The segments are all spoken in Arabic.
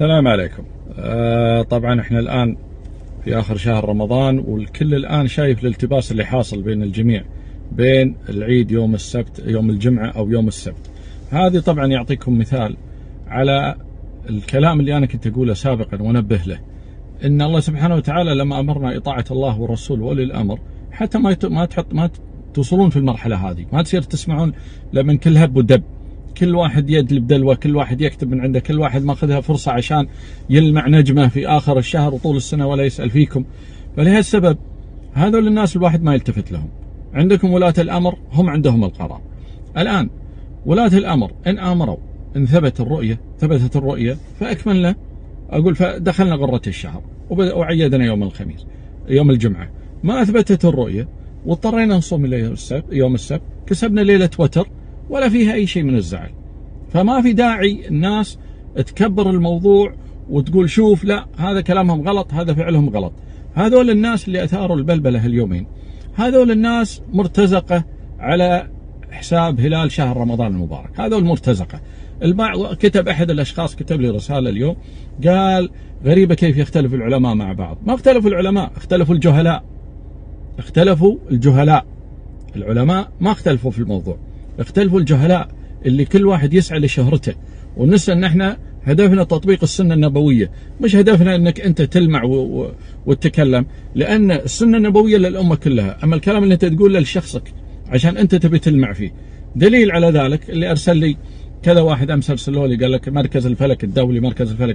السلام عليكم. طبعا احنا الآن في آخر شهر رمضان، والكل الآن شايف الالتباس اللي حاصل بين الجميع بين العيد يوم السبت، يوم الجمعة أو يوم السبت. هذه طبعا يعطيكم مثال على الكلام اللي أنا كنت أقوله سابقا وأنبه له، إن الله سبحانه وتعالى لما أمرنا إطاعة الله والرسول وأولي الأمر، حتى ما توصلون في المرحلة هذه، ما تصير تسمعون لمن كل هب ودب، كل واحد يدلب دلوة، كل واحد يكتب من عنده، كل واحد ماخذها فرصة عشان يلمع نجمة في آخر الشهر وطول السنة ولا يسأل فيكم. فلهالسبب هذول الناس الواحد ما يلتفت لهم. عندكم ولاة الأمر، هم عندهم القرار. الآن ولاة الأمر إن آمروا، إن ثبتت الرؤية فأكملنا، أقول فدخلنا غرة الشهر وعيدنا يوم الخميس يوم الجمعة. ما أثبتت الرؤية واضطرينا نصوم يوم السبت، كسبنا ليلة وتر ولا فيها أي شيء من الزعل. فما في داعي الناس تكبر الموضوع وتقول شوف لا هذا كلامهم غلط، هذا فعلهم غلط. هذول الناس اللي أثاروا البلبلة اليومين، هذول الناس مرتزقة على حساب هلال شهر رمضان المبارك، هذول مرتزقة. البعض كتب، أحد الأشخاص كتب لي رسالة اليوم قال غريبة كيف يختلف العلماء مع بعض. ما اختلفوا العلماء، اختلفوا الجهلاء. العلماء ما اختلفوا في الموضوع، اختلفوا الجهلاء اللي كل واحد يسعى لشهرته. ونسى ان احنا هدفنا تطبيق السنة النبوية، مش هدفنا انك انت تلمع وتتكلم، لان السنة النبوية للأمة كلها. اما الكلام اللي انت تقوله لشخصك عشان انت تبي تلمع فيه، دليل على ذلك اللي ارسل لي كذا واحد امس ارسلوا لي قال لك مركز الفلك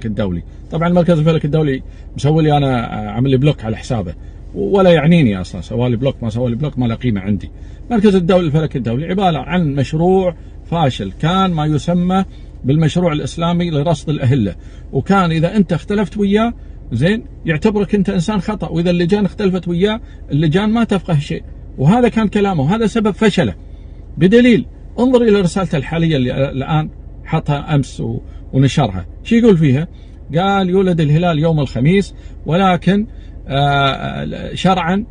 الدولي. طبعا مركز الفلك الدولي مسوي لي انا، عامل لي بلوك على حسابه، ولا يعنيني اصلا، سوالي بلوك ما سوالي بلوك ما له قيمه عندي. مركز الفلك الدولي عباره عن مشروع فاشل، كان ما يسمى بالمشروع الاسلامي لرصد الاهله، وكان اذا انت اختلفت وياه زين يعتبرك انت انسان خطا، واذا اللجان اختلفت وياه اللجان ما تفقه شيء. وهذا كان كلامه، وهذا سبب فشله. بدليل انظر الى رسالته الحاليه اللي الان حطها امس ونشرها. شو يقول فيها؟ قال يولد الهلال يوم الخميس، ولكن شرعا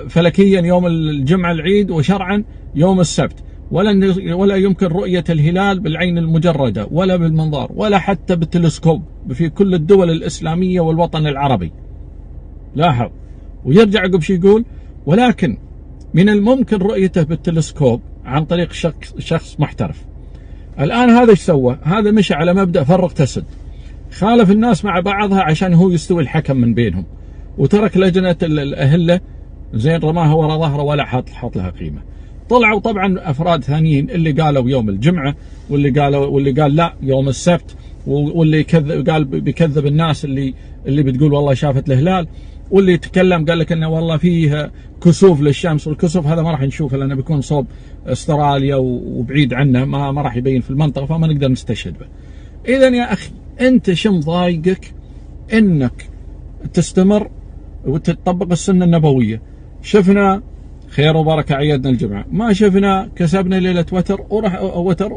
فلكيا يوم الجمعة العيد، وشرعا يوم السبت، ولا يمكن رؤية الهلال بالعين المجردة ولا بالمنظار ولا حتى بالتلسكوب في كل الدول الإسلامية والوطن العربي. لاحظ، ويرجع عقب شي يقول ولكن من الممكن رؤيته بالتلسكوب عن طريق شخص محترف. الآن هذا ايش سوى؟ هذا مشى على مبدأ فرق تسد، خالف الناس مع بعضها عشان هو يستوي الحكم من بينهم، وترك لجنة الأهلة زين رماها وراء ظهره ولا حط لها قيمة. طلعوا طبعا أفراد ثانيين اللي قالوا يوم الجمعة، واللي قال لا يوم السبت، واللي قال بيكذب الناس اللي بتقول والله شافت الهلال، واللي يتكلم قال لك انه والله فيه كسوف للشمس، والكسوف هذا ما راح نشوفه لانه بيكون صوب استراليا وبعيد عنا، ما راح يبين في المنطقة، فما نقدر نستشهد به. إذا يا أخي أنت شو مضايقك إنك تستمر وتطبق السنة النبوية؟ شفنا خير وبركة عيدنا الجمعة، ما شفنا كسبنا ليلة وتر